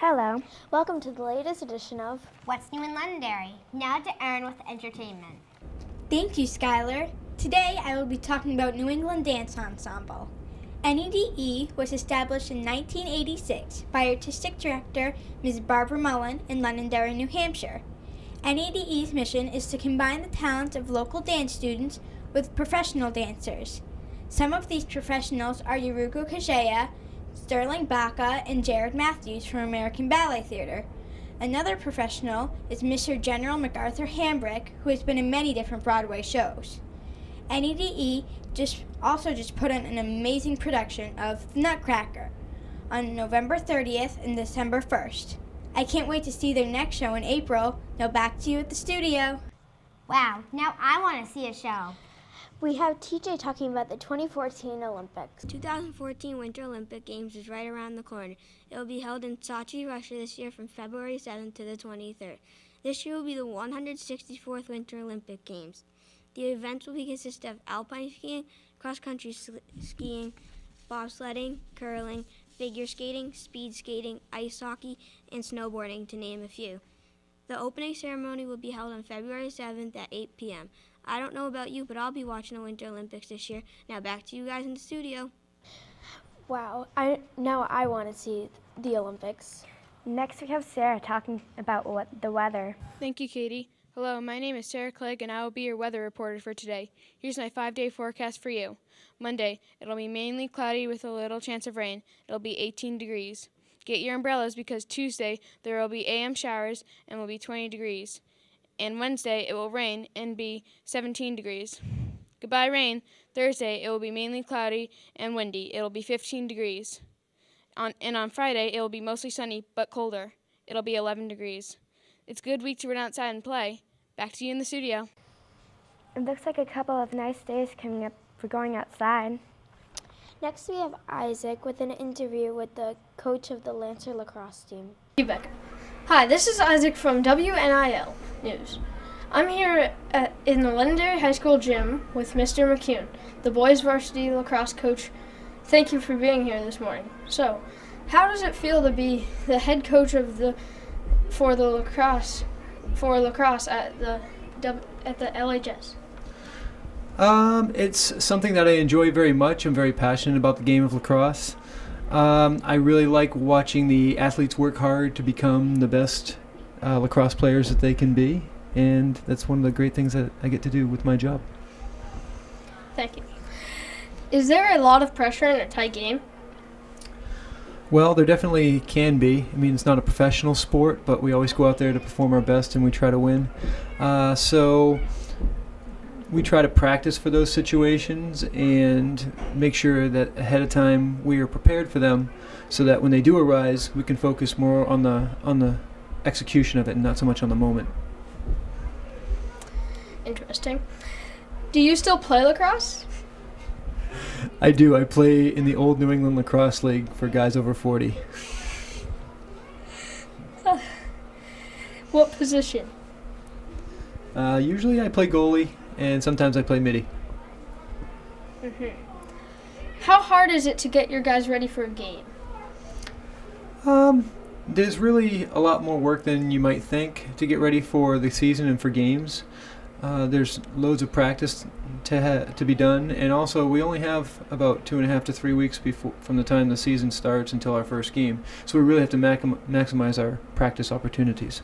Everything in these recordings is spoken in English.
Hello. Welcome to the latest edition of What's New in Londonderry? Now to Erin with entertainment. Thank you, Skylar. Today I will be talking about New England Dance Ensemble. NEDE was established in 1986 by artistic director Ms. Barbara Mullen in Londonderry, New Hampshire. NEDE's mission is to combine the talents of local dance students with professional dancers. Some of these professionals are Yuruko Kajaya, Sterling Baca, and Jared Matthews from American Ballet Theatre. Another professional is Mr. General MacArthur Hambrick, who has been in many different Broadway shows. NEDE just put on an amazing production of The Nutcracker on November 30th and December 1st. I can't wait to see their next show in April. Now back to you at the studio. Wow, now I want to see a show. We have TJ talking about the 2014 Olympics. 2014 Winter Olympic Games is right around the corner. It will be held in Sochi, Russia this year from February 7th to the 23rd. This year will be the 164th Winter Olympic Games. The events will consist of alpine skiing, cross-country skiing, bobsledding, curling, figure skating, speed skating, ice hockey, and snowboarding, to name a few. The opening ceremony will be held on February 7th at 8 p.m. I don't know about you, but I'll be watching the Winter Olympics this year. Now back to you guys in the studio. Wow, now I want to see the Olympics. Next we have Sarah talking about the weather. Thank you, Katie. Hello, my name is Sarah Clegg, and I will be your weather reporter for today. Here's my 5-day forecast for you. Monday, it'll be mainly cloudy with a little chance of rain. It'll be 18 degrees. Get your umbrellas because Tuesday there will be AM showers and will be 20 degrees. And Wednesday it will rain and be 17 degrees. Goodbye rain. Thursday it will be mainly cloudy and windy. It'll be 15 degrees. On Friday it will be mostly sunny but colder. It'll be 11 degrees. It's a good week to run outside and play. Back to you in the studio. It looks like a couple of nice days coming up for going outside. Next we have Isaac with an interview with the coach of the Lancer lacrosse team. Becker. Hi, this is Isaac from WNIL News. I'm here in the Londonderry High School gym with Mr. McCune, the boys varsity lacrosse coach. Thank you for being here this morning. So, how does it feel to be the head coach of for lacrosse at the LHS? It's something that I enjoy very much. I'm very passionate about the game of lacrosse. I really like watching the athletes work hard to become the best lacrosse players that they can be, and that's one of the great things that I get to do with my job. Thank you. Is there a lot of pressure in a tight game? Well, there definitely can be. I mean, it's not a professional sport, but we always go out there to perform our best and we try to win. So we try to practice for those situations and make sure that ahead of time we are prepared for them so that when they do arise, we can focus more on the execution of it and not so much on the moment. Interesting. Do you still play lacrosse? I do. I play in the old New England Lacrosse League for guys over 40. What position? Usually I play goalie, and sometimes I play midi. Mm-hmm. How hard is it to get your guys ready for a game? There's really a lot more work than you might think to get ready for the season and for games. There's loads of practice to be done, and also we only have about 2.5 to 3 weeks from the time the season starts until our first game. So we really have to maximize our practice opportunities.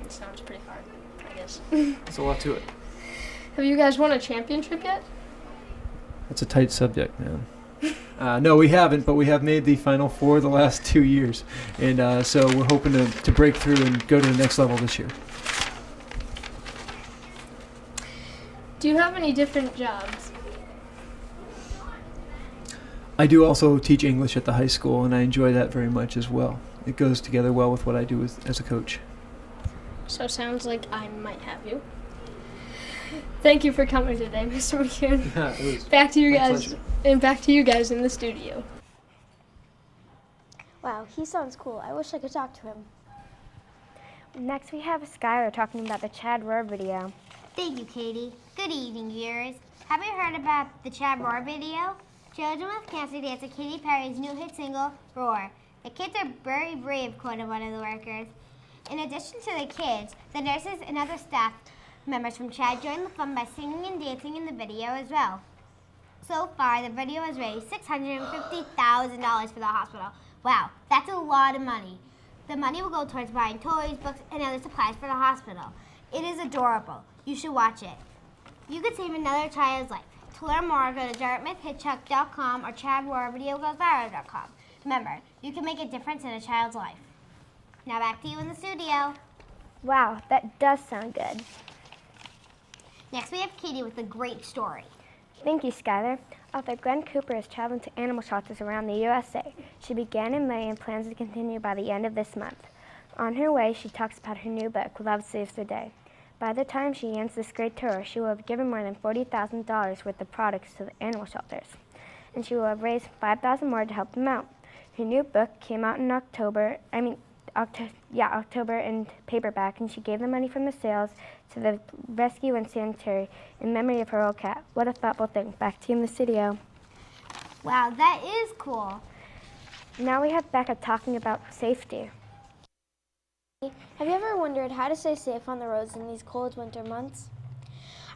It sounds pretty hard, I guess. There's a lot to it. Have you guys won a championship yet? That's a tight subject, man. No, we haven't, but we have made the Final Four the last 2 years, and so we're hoping to break through and go to the next level this year. Do you have any different jobs? I do also teach English at the high school, and I enjoy that very much as well. It goes together well with what I do as a coach. So sounds like I might have you. Thank you for coming today, Mr. McCune. Back to you guys, pleasure. And back to you guys in the studio. Wow, he sounds cool. I wish I could talk to him. Next we have Skylar talking about the Chad Roar video. Thank you, Katie. Good evening, viewers. Have you heard about the Chad Roar video? Children with Cancer dance to Katy Perry's new hit single, Roar. The kids are very brave, quoted one of the workers. In addition to the kids, the nurses and other staff members from CHAD joined the fun by singing and dancing in the video as well. So far, the video has raised $650,000 for the hospital. Wow, that's a lot of money. The money will go towards buying toys, books, and other supplies for the hospital. It is adorable. You should watch it. You could save another child's life. To learn more, go to dartmouthhitchuck.com or chadwarvideogoesviral.com. Remember, you can make a difference in a child's life. Now back to you in the studio. Wow, that does sound good. Next, we have Katie with a great story. Thank you, Skylar. Author Glenn Cooper is traveling to animal shelters around the USA. She began in May and plans to continue by the end of this month. On her way, she talks about her new book, Love Saves the Day. By the time she ends this great tour, she will have given more than $40,000 worth of products to the animal shelters, and she will have raised $5,000 more to help them out. Her new book came out in October in paperback, and she gave the money from the sales to the rescue and sanitary in memory of her old cat. What a thoughtful thing. Back to you in the studio. Wow, that is cool. Now we have Becca talking about safety. Have you ever wondered how to stay safe on the roads in these cold winter months?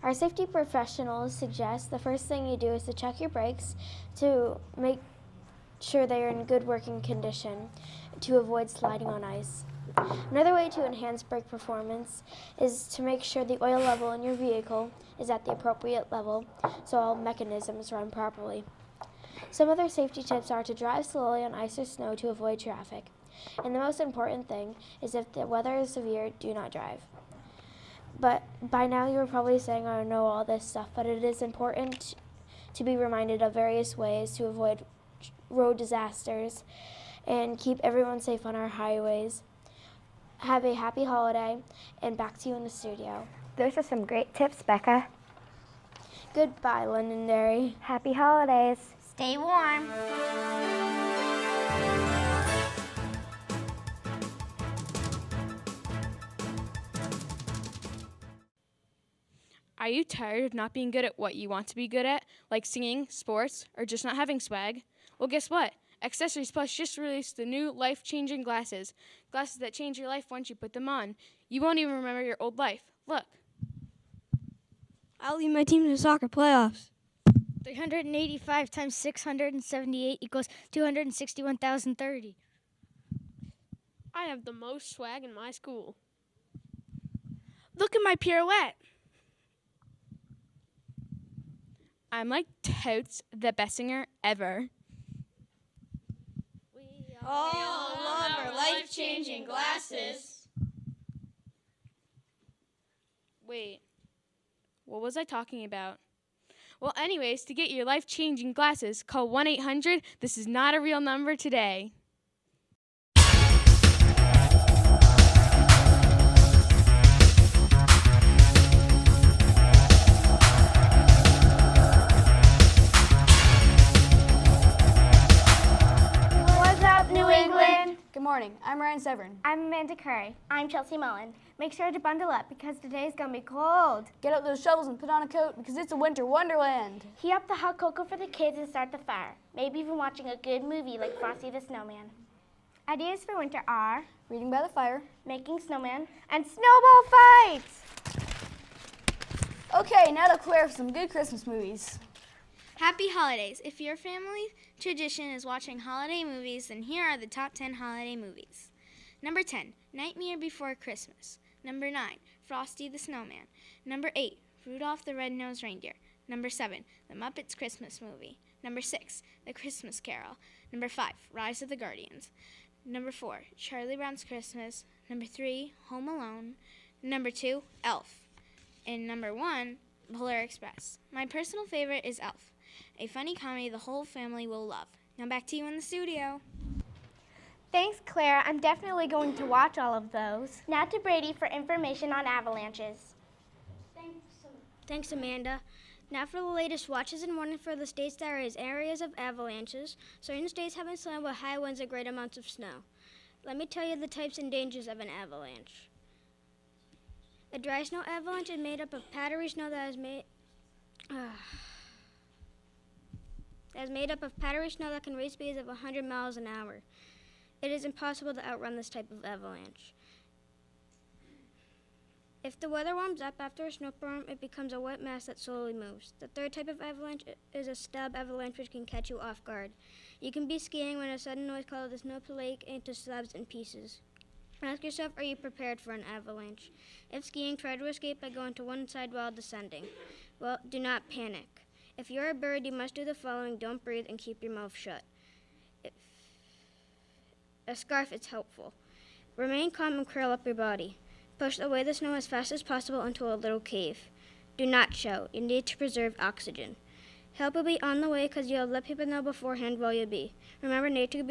Our safety professionals suggest the first thing you do is to check your brakes to make sure they are in good working condition to avoid sliding on ice. Another way to enhance brake performance is to make sure the oil level in your vehicle is at the appropriate level so all mechanisms run properly. Some other safety tips are to drive slowly on ice or snow to avoid traffic. And the most important thing is if the weather is severe, do not drive. But by now you're probably saying, I know all this stuff, but it is important to be reminded of various ways to avoid road disasters and keep everyone safe on our highways. Have a happy holiday, and back to you in the studio. Those are some great tips, Becca. Goodbye, Londonderry. Happy holidays. Stay warm. Are you tired of not being good at what you want to be good at, like singing, sports, or just not having swag? Well, guess what? Accessories Plus just released the new life-changing glasses. Glasses that change your life once you put them on. You won't even remember your old life. Look. I'll lead my team to the soccer playoffs. 385 times 678 equals 261,030. I have the most swag in my school. Look at my pirouette. I'm like totes the best singer ever. We all love our life-changing glasses. Wait, what was I talking about? Well, anyways, to get your life-changing glasses, call 1-800. This is not a real number today. What's up, New England? Good morning. I'm Ryan Severin. I'm Amanda Curry. I'm Chelsea Mullen. Make sure to bundle up because today's gonna be cold. Get out those shovels and put on a coat because it's a winter wonderland. Heat up the hot cocoa for the kids and start the fire. Maybe even watching a good movie like Frosty the Snowman. Ideas for winter are Reading by the fire. Making snowman. and snowball fights. Okay, now to Claire for some good Christmas movies. Happy holidays. If your family tradition is watching holiday movies, then here are the top 10 holiday movies. Number 10, Nightmare Before Christmas. Number 9, Frosty the Snowman. Number 8, Rudolph the Red-Nosed Reindeer. Number 7, The Muppets Christmas Movie. Number 6, The Christmas Carol. Number 5, Rise of the Guardians. Number 4, Charlie Brown's Christmas. Number 3, Home Alone. Number 2, Elf. And number 1, Polar Express. My personal favorite is Elf, a funny comedy the whole family will love. Now back to you in the studio. Thanks, Claire. I'm definitely going to watch all of those. Now to Brady for information on avalanches. Thanks, Amanda. Now for the latest watches and warning for the states that are in areas of avalanches. Certain states have been slammed with high winds and great amounts of snow. Let me tell you the types and dangers of an avalanche. A dry snow avalanche is made up of powdery snow that is made up of powdery snow that can reach speeds of 100 miles an hour. It is impossible to outrun this type of avalanche. If the weather warms up after a snowstorm, it becomes a wet mass that slowly moves. The third type of avalanche is a stub avalanche, which can catch you off guard. You can be skiing when a sudden noise causes the snow to flake into slabs and pieces. Ask yourself, are you prepared for an avalanche? If skiing, try to escape by going to one side while descending. Well, do not panic. If you're a bird, you must do the following. Don't breathe and keep your mouth shut. A scarf is helpful. Remain calm and curl up your body. Push away the snow as fast as possible into a little cave. Do not shout. You need to preserve oxygen. Help will be on the way because you'll let people know beforehand where you'll be. Remember, nature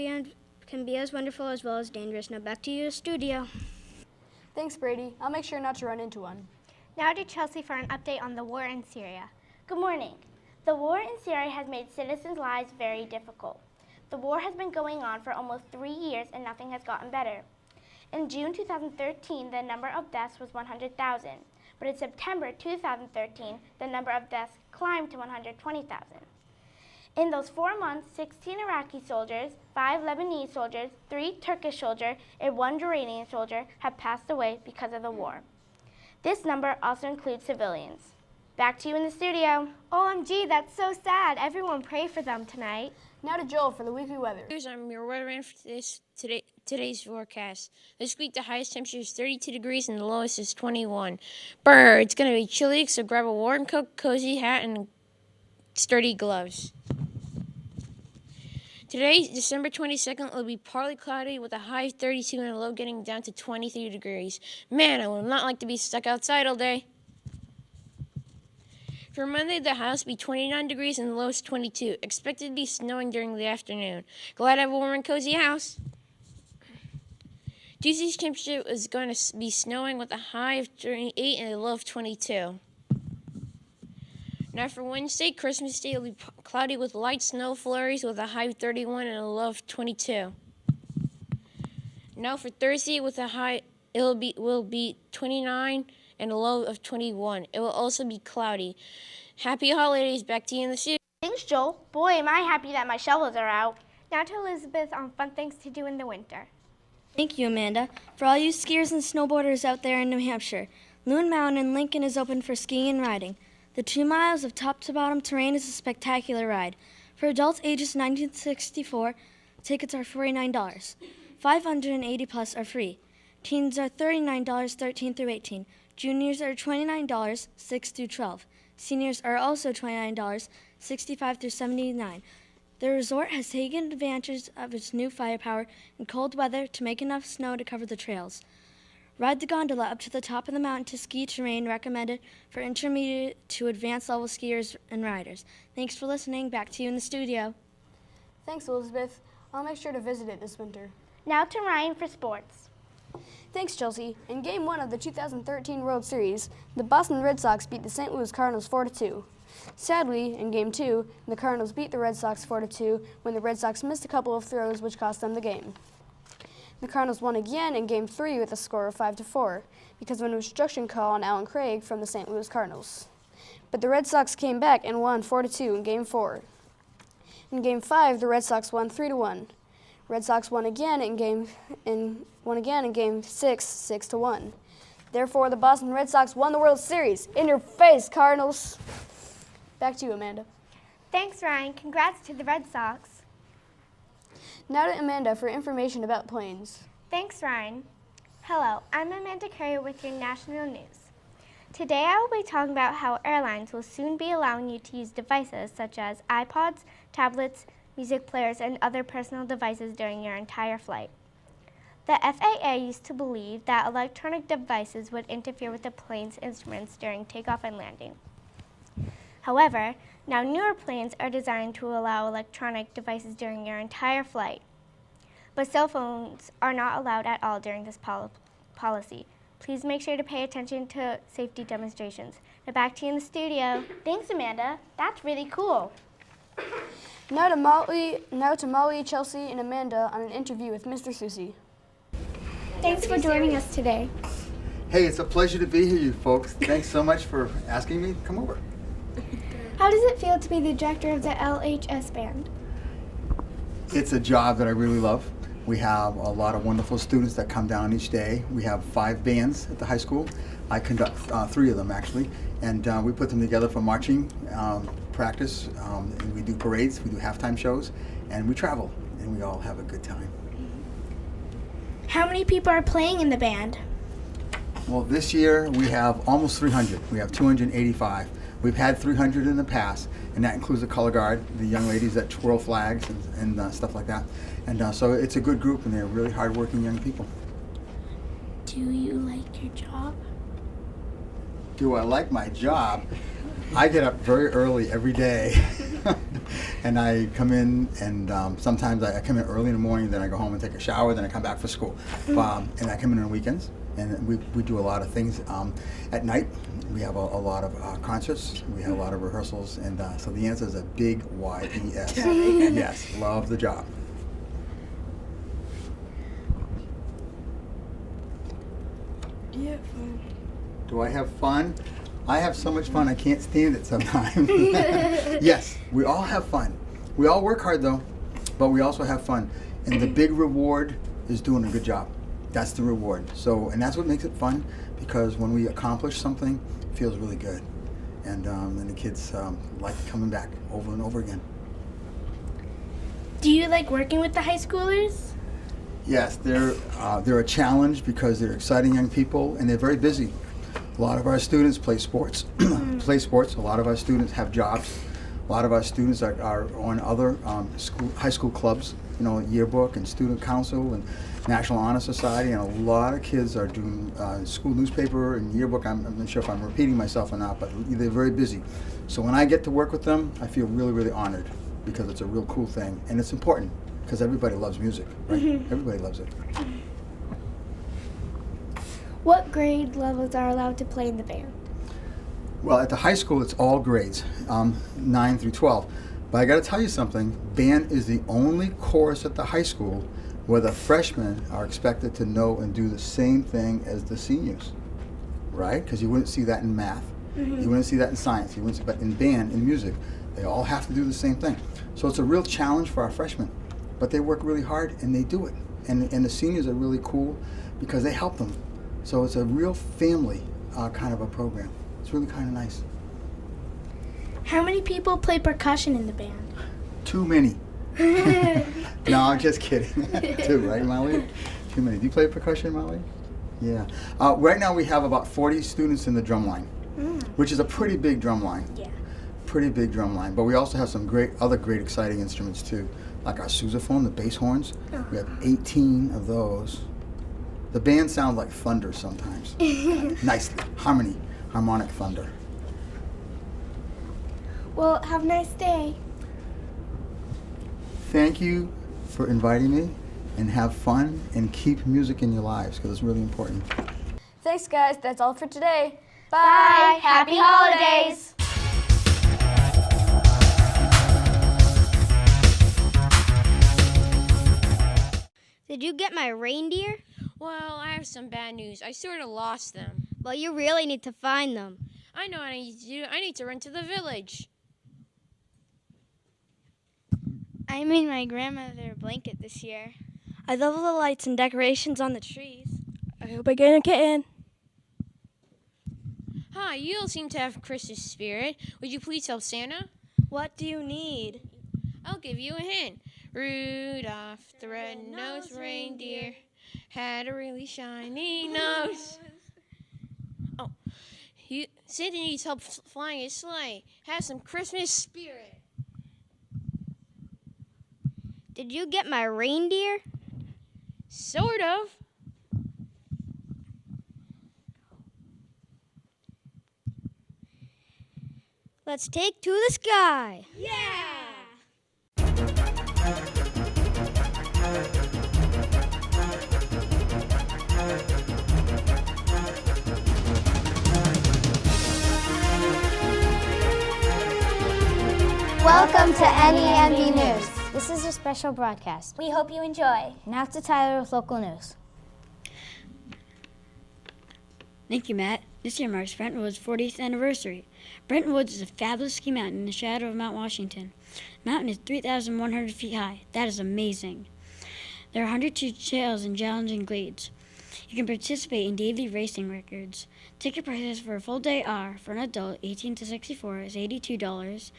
can be as wonderful as well as dangerous. Now back to you, the studio. Thanks, Brady. I'll make sure not to run into one. Now to Chelsea for an update on the war in Syria. Good morning. The war in Syria has made citizens' lives very difficult. The war has been going on for almost 3 years and nothing has gotten better. In June 2013, the number of deaths was 100,000, but in September 2013, the number of deaths climbed to 120,000. In those 4 months, 16 Iraqi soldiers, 5 Lebanese soldiers, 3 Turkish soldiers, and 1 Jordanian soldier have passed away because of the war. This number also includes civilians. Back to you in the studio. OMG, that's so sad. Everyone pray for them tonight. Now to Joel for the weekly weather. I'm your weatherman for today's forecast. This week, the highest temperature is 32 degrees and the lowest is 21. Brr, it's going to be chilly, so grab a warm coat, cozy hat, and sturdy gloves. Today, December 22nd, will be partly cloudy with a high of 32 and a low getting down to 23 degrees. Man, I would not like to be stuck outside all day. For Monday, the high will be 29 degrees and the low is 22. Expected to be snowing during the afternoon. Glad I have a warm and cozy house. Tuesday's temperature is going to be snowing with a high of 28 and a low of 22. Now for Wednesday, Christmas Day will be cloudy with light snow flurries with a high of 31 and a low of 22. Now for Thursday, with a high, will be 29 and a low of 21. It will also be cloudy. Happy holidays. Back to you in the studio. Thanks, Joel. Boy, am I happy that my shovels are out. Now to Elizabeth on fun things to do in the winter. Thank you, Amanda. For all you skiers and snowboarders out there in New Hampshire, Loon Mountain in Lincoln is open for skiing and riding. The 2 miles of top-to-bottom terrain is a spectacular ride. For adults ages 19 to 64, tickets are $49. 580 plus are free. Teens are $39, 13 through 18. Juniors are $29, 6 through 12. Seniors are also $29, 65 through 79. The resort has taken advantage of its new firepower and cold weather to make enough snow to cover the trails. Ride the gondola up to the top of the mountain to ski terrain recommended for intermediate to advanced level skiers and riders. Thanks for listening. Back to you in the studio. Thanks, Elizabeth. I'll make sure to visit it this winter. Now to Ryan for sports. Thanks, Chelsea. In Game 1 of the 2013 World Series, the Boston Red Sox beat the St. Louis Cardinals 4-2. Sadly, in Game 2, the Cardinals beat the Red Sox 4-2 when the Red Sox missed a couple of throws which cost them the game. The Cardinals won again in Game 3 with a score of 5-4 because of an obstruction call on Alan Craig from the St. Louis Cardinals. But the Red Sox came back and won 4-2 in Game 4. In Game 5, the Red Sox won 3-1. Red Sox won again in Game 6, 6-1. Therefore, the Boston Red Sox won the World Series. In your face, Cardinals. Back to you, Amanda. Thanks, Ryan. Congrats to the Red Sox. Now to Amanda for information about planes. Thanks, Ryan. Hello, I'm Amanda Carrier with your national news. Today I will be talking about how airlines will soon be allowing you to use devices such as iPods, tablets, music players, and other personal devices during your entire flight. The FAA used to believe that electronic devices would interfere with the plane's instruments during takeoff and landing. However, now newer planes are designed to allow electronic devices during your entire flight. But cell phones are not allowed at all during this policy. Please make sure to pay attention to safety demonstrations. Now back to you in the studio. Thanks, Amanda. That's really cool. Now to Molly, Chelsea, and Amanda on an interview with Mr. Susi. Thanks for joining us today. Hey, it's a pleasure to be here, you folks. Thanks so much for asking me to come over. How does it feel to be the director of the LHS band? It's a job that I really love. We have a lot of wonderful students that come down each day. We have 5 bands at the high school. I conduct 3 of them actually, and we put them together for marching practice. And we do parades, we do halftime shows, and we travel, and we all have a good time. How many people are playing in the band? Well, this year we have almost 300. We have 285. We've had 300 in the past, and that includes the color guard, the young ladies that twirl flags and stuff like that. And so it's a good group, and they're really hardworking young people. Do you like your job? Do I like my job? I get up very early every day, and I come in, and sometimes I come in early in the morning, then I go home and take a shower, then I come back for school. And I come in on weekends, and we do a lot of things. At night, we have a lot of concerts, we have a lot of rehearsals, and so the answer is a big Y-E-S. Yes, love the job. Yeah, fun. Do I have fun? I have so much fun I can't stand it sometimes. Yes, we all have fun. We all work hard though, but we also have fun. And the big reward is doing a good job. That's the reward. So, and that's what makes it fun, because when we accomplish something, it feels really good. And then the kids like coming back over and over again. Do you like working with the high schoolers? Yes, they're a challenge because they're exciting young people and they're very busy. A lot of our students play sports. A lot of our students have jobs. A lot of our students are on other high school clubs, you know, yearbook and student council and National Honor Society, and a lot of kids are doing school newspaper and yearbook. I'm not sure if I'm repeating myself or not, but they're very busy. So when I get to work with them, I feel really, really honored, because it's a real cool thing, and it's important, because everybody loves music, right? Everybody loves it. What grade levels are allowed to play in the band? Well, at the high school, it's all grades, 9 through 12. But I got to tell you something, band is the only course at the high school where the freshmen are expected to know and do the same thing as the seniors, right? Because you wouldn't see that in math, you wouldn't see that in science, you wouldn't see, but in band, in music, they all have to do the same thing. So it's a real challenge for our freshmen, but they work really hard and they do it. And the seniors are really cool because they help them. So it's a real family kind of a program. It's really kind of nice. How many people play percussion in the band? Too many. No, I'm just kidding. 2, right, Molly? Too many. Do you play percussion, Molly? Yeah. Right now we have about 40 students in the drum line, which is a pretty big drum line. Yeah. Pretty big drum line. But we also have some other great exciting instruments too, like our sousaphone, the bass horns. We have 18 of those. The band sounds like thunder sometimes. Nicely. Harmonic thunder. Well, have a nice day. Thank you for inviting me, and have fun and keep music in your lives, because it's really important. Thanks, guys. That's all for today. Bye. Happy holidays. Did you get my reindeer? Well, I have some bad news. I sort of lost them. Well, you really need to find them. I know what I need to do. I need to run to the village. I made my grandmother a blanket this year. I love all the lights and decorations on the trees. I hope I get a kitten. Hi, you all seem to have Christmas spirit. Would you please help Santa? What do you need? I'll give you a hint. Rudolph the red-nosed reindeer had a really shiny nose. Oh, Santa needs help flying his sleigh. Have some Christmas spirit. Did you get my reindeer? Sort of. Let's take to the sky. Yeah! Welcome to NEMB News. This is a special broadcast. We hope you enjoy. Now to Tyler with local news. Thank you, Matt. This year marks Brentwood's 40th anniversary. Brentwood Woods is a fabulous ski mountain in the shadow of Mount Washington. The mountain is 3,100 feet high. That is amazing. There are 102 trails and challenging grades. You can participate in daily racing records. Ticket prices for a full day are, for an adult 18 to 64 is $82.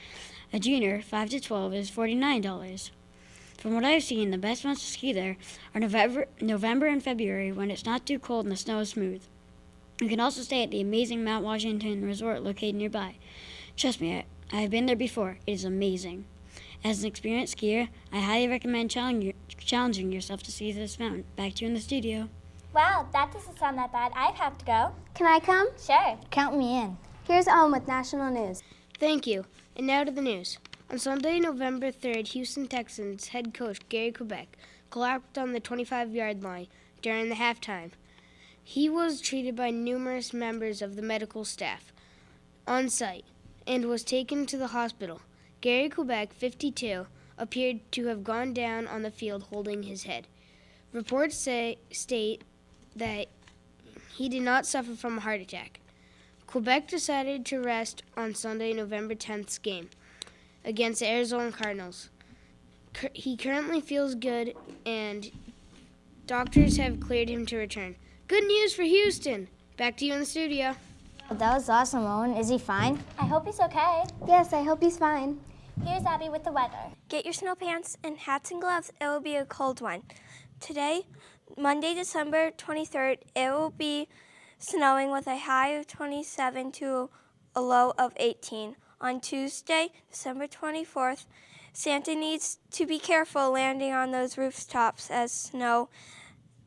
A junior 5 to 12 is $49. From what I've seen, the best months to ski there are November and February when it's not too cold and the snow is smooth. You can also stay at the amazing Mount Washington Resort located nearby. Trust me, I have been there before. It is amazing. As an experienced skier, I highly recommend challenging yourself to ski this mountain. Back to you in the studio. Wow, that doesn't sound that bad. I'd have to go. Can I come? Sure. Count me in. Here's Owen with national news. Thank you. And now to the news. On Sunday, November 3rd, Houston Texans head coach Gary Quebec collapsed on the 25-yard line during the halftime. He was treated by numerous members of the medical staff on site and was taken to the hospital. Gary Quebec, 52, appeared to have gone down on the field holding his head. Reports state that he did not suffer from a heart attack. Quebec decided to rest on Sunday, November 10th's game against the Arizona Cardinals. He currently feels good, and doctors have cleared him to return. Good news for Houston. Back to you in the studio. That was awesome, Owen. Is he fine? I hope he's okay. Yes, I hope he's fine. Here's Abby with the weather. Get your snow pants and hats and gloves. It will be a cold one. Today, Monday, December 23rd, it will be snowing with a high of 27 to a low of 18. On Tuesday, December 24th, Santa needs to be careful landing on those rooftops as snow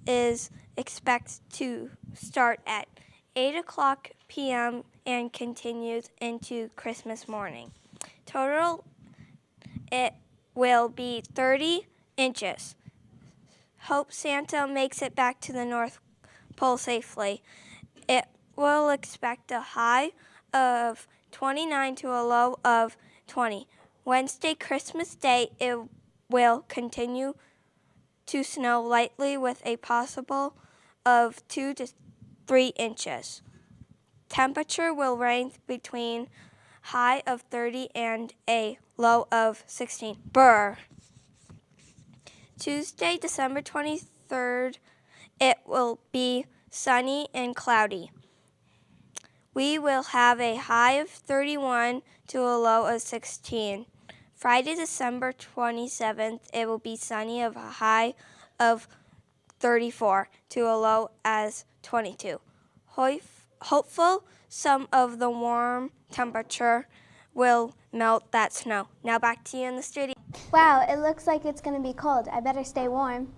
is expected to start at 8 o'clock p.m. and continues into Christmas morning. Total, it will be 30 inches. Hope Santa makes it back to the North Pole safely. It will expect a high of 29 to a low of 20. Wednesday, Christmas Day, it will continue to snow lightly with a possible of 2 to 3 inches. Temperature will range between high of 30 and a low of 16. Brr. Tuesday, December 23rd, it will be sunny and cloudy. We will have a high of 31 to a low of 16. Friday, December 27th, it will be sunny of a high of 34 to a low as 22. Hopeful some of the warm temperature will melt that snow. Now back to you in the studio. Wow, it looks like it's going to be cold. I better stay warm.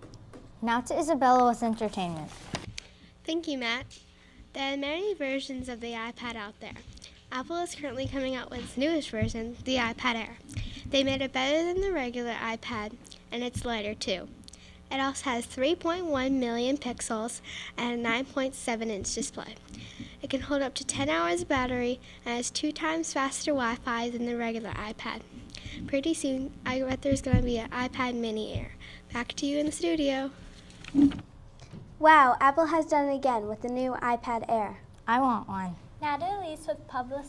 Now to Isabella with entertainment. Thank you, Matt. There are many versions of the iPad out there. Apple is currently coming out with its newest version, the iPad Air. They made it better than the regular iPad, and it's lighter too. It also has 3.1 million pixels and a 9.7-inch display. It can hold up to 10 hours of battery and has 2 times faster Wi-Fi than the regular iPad. Pretty soon, I bet there's going to be an iPad Mini Air. Back to you in the studio. Wow, Apple has done it again with the new iPad Air. I want one. Now to Elise with public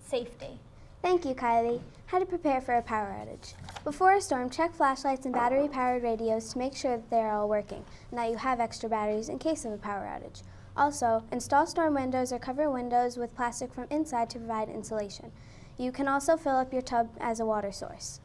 safety. Thank you, Kylie. How to prepare for a power outage. Before a storm, check flashlights and battery-powered radios to make sure that they are all working and that you have extra batteries in case of a power outage. Also, install storm windows or cover windows with plastic from inside to provide insulation. You can also fill up your tub as a water source.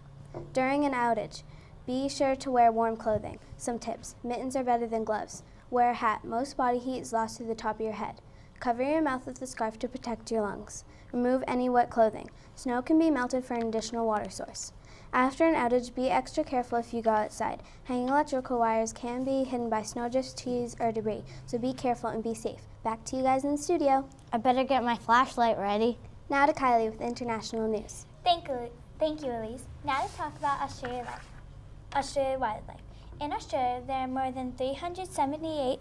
During an outage, be sure to wear warm clothing. Some tips. Mittens are better than gloves. Wear a hat. Most body heat is lost to the top of your head. Cover your mouth with a scarf to protect your lungs. Remove any wet clothing. Snow can be melted for an additional water source. After an outage, be extra careful if you go outside. Hanging electrical wires can be hidden by snowdrifts, trees, or debris, so be careful and be safe. Back to you guys in the studio. I better get my flashlight ready. Now to Kylie with international news. Thank you, Elise. Now to talk about Australia wildlife. In Australia, there are more than 378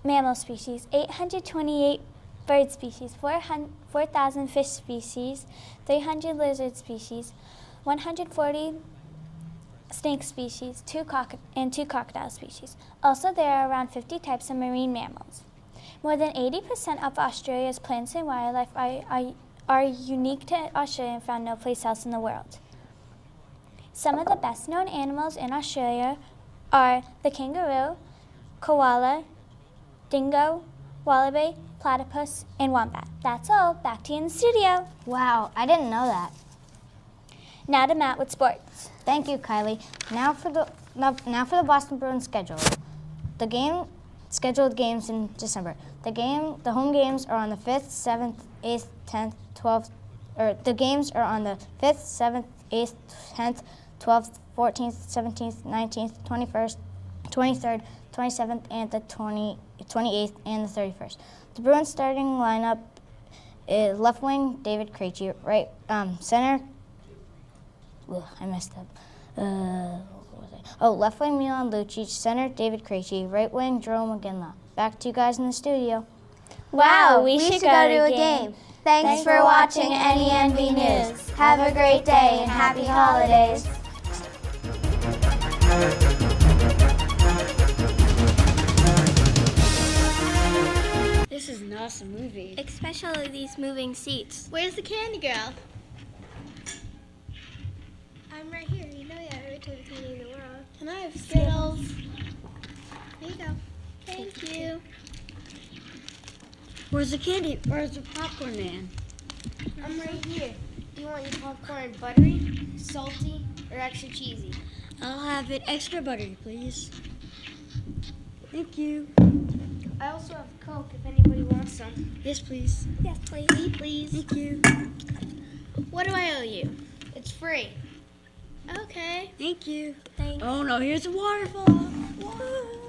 mammal species, 828 bird species, 4,000 fish species, 300 lizard species, 140 snake species, and 2 crocodile species. Also, there are around 50 types of marine mammals. More than 80% of Australia's plants and wildlife are unique to Australia and found no place else in the world. Some of the best known animals in Australia are the kangaroo, koala, dingo, wallaby, platypus, and wombat. That's all. Back to you in the studio. Wow, I didn't know that. Now to Matt with sports. Thank you, Kylie. Now for the Boston Bruins schedule. Scheduled games in December. The home games are on the 5th, 7th, 8th, 10th, 12th, the games are on the 5th, 7th, 8th, 10th, 12th, 14th, 17th, 19th, 21st, 23rd, 27th, and the 28th, and the 31st. The Bruins starting lineup is left wing David Krejci, right center. I messed up. Left wing Milan Lucic, center David Krejci, right wing Jerome McGinley. Back to you guys in the studio. Wow, we should go to a game. Thanks for watching NENB News. Have a great day and happy holidays. This is an awesome movie. Especially these moving seats. Where's the candy girl? I'm right here. You know you have every type of candy in the world. Can I have Skittles? Here you go. Thank you. Where's the candy? Where's the popcorn man? I'm right here. Do you want your popcorn buttery, salty, or extra cheesy? I'll have it extra buttery, please. Thank you. I also have Coke if anybody wants some. Yes, please. Yes, please. Me, please. Thank you. What do I owe you? It's free. Okay. Thank you. Thanks. Oh no, here's a waterfall. Whoa.